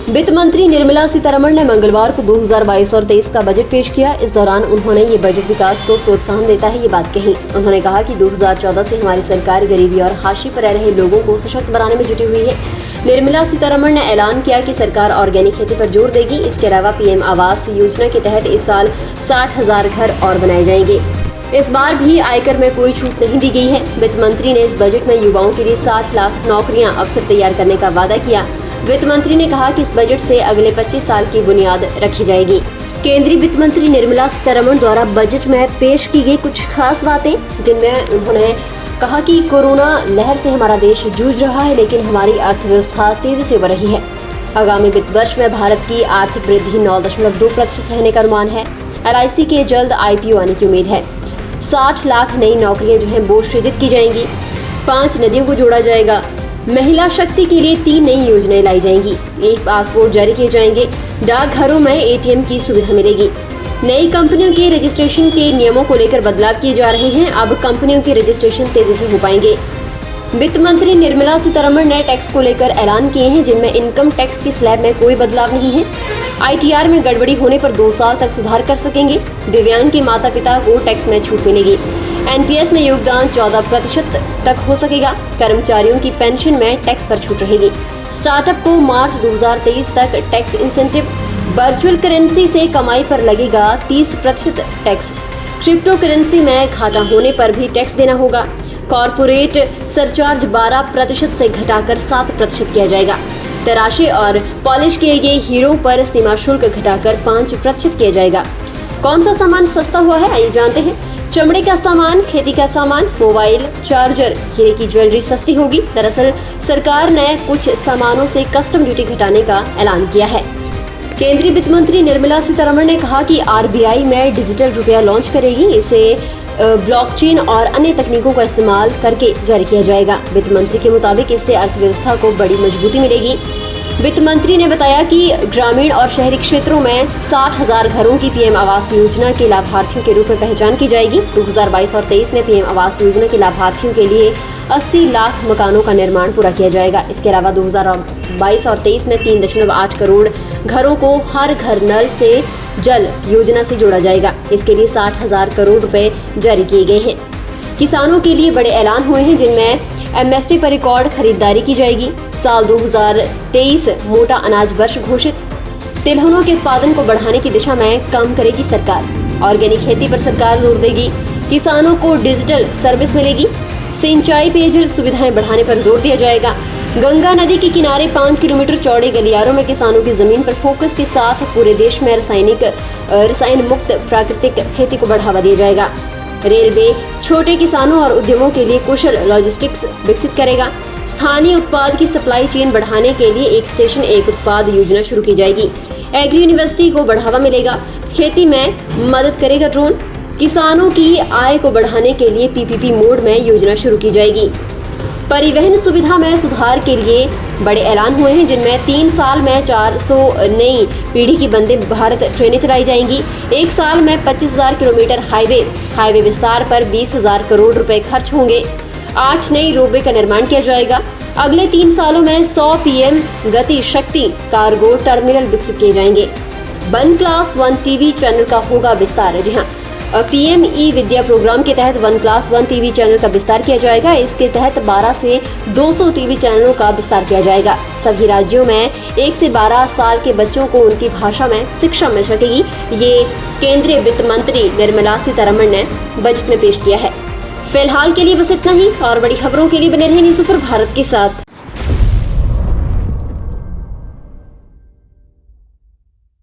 वित्त मंत्री निर्मला सीतारमण ने मंगलवार को 2022 और 23 का बजट पेश किया। इस दौरान उन्होंने ये बजट विकास को प्रोत्साहन देता है ये बात कही। उन्होंने कहा कि 2014 से हमारी सरकार गरीबी और हाशिए पर रह रहे लोगों को सशक्त बनाने में जुटी हुई है। निर्मला सीतारमण ने ऐलान किया कि सरकार ऑर्गेनिक खेती पर जोर देगी। इसके अलावा पीएम आवास योजना के तहत इस साल 60,000 घर और बनाए जाएंगे। इस बार भी आयकर में कोई छूट नहीं दी गई है। वित्त मंत्री ने इस बजट में युवाओं के लिए 60 लाख नौकरियां अवसर तैयार करने का वादा किया। वित्त मंत्री ने कहा कि इस बजट से अगले 25 साल की बुनियाद रखी जाएगी। केंद्रीय वित्त मंत्री निर्मला सीतारमण द्वारा बजट में पेश की गई कुछ खास बातें, जिनमें उन्होंने कहा कि कोरोना लहर से हमारा देश जूझ रहा है, लेकिन हमारी अर्थव्यवस्था तेजी से बढ़ रही है। आगामी वित्त वर्ष में भारत की आर्थिक वृद्धि 9.2% रहने का अनुमान है। LIC के जल्द IPO आने की उम्मीद है। 60 लाख नई नौकरियां जो है वो सृजित की जाएंगी। 5 नदियों को जोड़ा जाएगा। महिला शक्ति के लिए 3 नई योजनाएं लाई जाएंगी। 1 पासपोर्ट जारी किए जाएंगे। डाकघरों में ATM की सुविधा मिलेगी। नई कंपनियों के रजिस्ट्रेशन के नियमों को लेकर बदलाव किए जा रहे हैं। अब कंपनियों के रजिस्ट्रेशन तेजी से हो पाएंगे। वित्त मंत्री निर्मला सीतारमण ने टैक्स को लेकर ऐलान किए हैं, जिनमें इनकम टैक्स की स्लैब में कोई बदलाव नहीं है। ITR में गड़बड़ी होने पर 2 साल तक सुधार कर सकेंगे। दिव्यांग के माता पिता को टैक्स में छूट मिलेगी। NPS में योगदान 14% तक हो सकेगा। कर्मचारियों की पेंशन में टैक्स पर छूट रहेगी। स्टार्टअप को मार्च 2023 तक टैक्स इंसेंटिव। वर्चुअल करेंसी से कमाई पर लगेगा 30% टैक्स। क्रिप्टो करेंसी में घाटा होने पर भी टैक्स देना होगा। कॉर्पोरेट सरचार्ज 12% से घटाकर 7% किया जाएगा। तराशे और पॉलिश किए गए हीरो पर सीमा शुल्क घटाकर 5% किया जाएगा। कौन सा सामान सस्ता हुआ है, आइए जानते हैं। चमड़े का सामान, खेती का सामान, मोबाइल, चार्जर, हीरे की ज्वेलरी सस्ती होगी। दरअसल सरकार ने कुछ सामानों से कस्टम ड्यूटी घटाने का ऐलान किया है। केंद्रीय वित्त मंत्री निर्मला सीतारमण ने कहा कि RBI में डिजिटल रुपया लॉन्च करेगी। इसे ब्लॉकचेन और अन्य तकनीकों का इस्तेमाल करके जारी किया जाएगा। वित्त मंत्री के मुताबिक इससे अर्थव्यवस्था को बड़ी मजबूती मिलेगी। वित्त मंत्री ने बताया कि ग्रामीण और शहरी क्षेत्रों में 60,000 घरों की पीएम आवास योजना के लाभार्थियों के रूप में पहचान की जाएगी। 2022 और 23 में पीएम आवास योजना के लाभार्थियों के लिए 80 लाख मकानों का निर्माण पूरा किया जाएगा। इसके अलावा 2022 और 23 में 3.8 करोड़ घरों को हर घर नल से जल योजना से जोड़ा जाएगा। इसके लिए 60,000 करोड़ रुपए जारी किए गए हैं। किसानों के लिए बड़े ऐलान हुए हैं, जिनमें MSP पर रिकॉर्ड खरीदारी की जाएगी। साल 2023 मोटा अनाज वर्ष घोषित। तिलहनों के उत्पादन को बढ़ाने की दिशा में काम करेगी सरकार। ऑर्गेनिक खेती पर सरकार जोर देगी। किसानों को डिजिटल सर्विस मिलेगी। सिंचाई पेयजल सुविधाएं बढ़ाने पर जोर दिया जाएगा। गंगा नदी के किनारे 5 किलोमीटर चौड़े गलियारों में किसानों की जमीन पर फोकस के साथ पूरे देश में रसायन मुक्त प्राकृतिक खेती को बढ़ावा दिया जाएगा। रेलवे छोटे किसानों और उद्यमों के लिए कुशल लॉजिस्टिक्स विकसित करेगा। स्थानीय उत्पाद की सप्लाई चेन बढ़ाने के लिए एक स्टेशन एक उत्पाद योजना शुरू की जाएगी। एग्री यूनिवर्सिटी को बढ़ावा मिलेगा। खेती में मदद करेगा ड्रोन। किसानों की आय को बढ़ाने के लिए PPP मोड में योजना शुरू की जाएगी। परिवहन सुविधा में सुधार के लिए बड़े ऐलान हुए हैं, जिनमें 3 साल में 400 नई पीढ़ी की वंदे भारत ट्रेनें चलाई जाएंगी। 1 साल में 25,000 किलोमीटर हाईवे विस्तार पर 20,000 करोड़ रुपए खर्च होंगे। 8 नई रोपवे का निर्माण किया जाएगा। अगले 3 सालों में 100 PM गति शक्ति कार्गो टर्मिनल विकसित किए जाएंगे। OneClass-One TV चैनल का होगा विस्तार। जी हाँ, PME विद्या प्रोग्राम के तहत OneClass-One TV चैनल का विस्तार किया जाएगा। इसके तहत 12 से 200 TV चैनलों का विस्तार किया जाएगा। सभी राज्यों में 1 से 12 साल के बच्चों को उनकी भाषा में शिक्षा मिल सकेगी। ये केंद्रीय वित्त मंत्री निर्मला सीतारमण ने बजट में पेश किया है। फिलहाल के लिए बस इतना ही। और बड़ी खबरों के लिए बने रहे न्यूज़ सुपर भारत के साथ।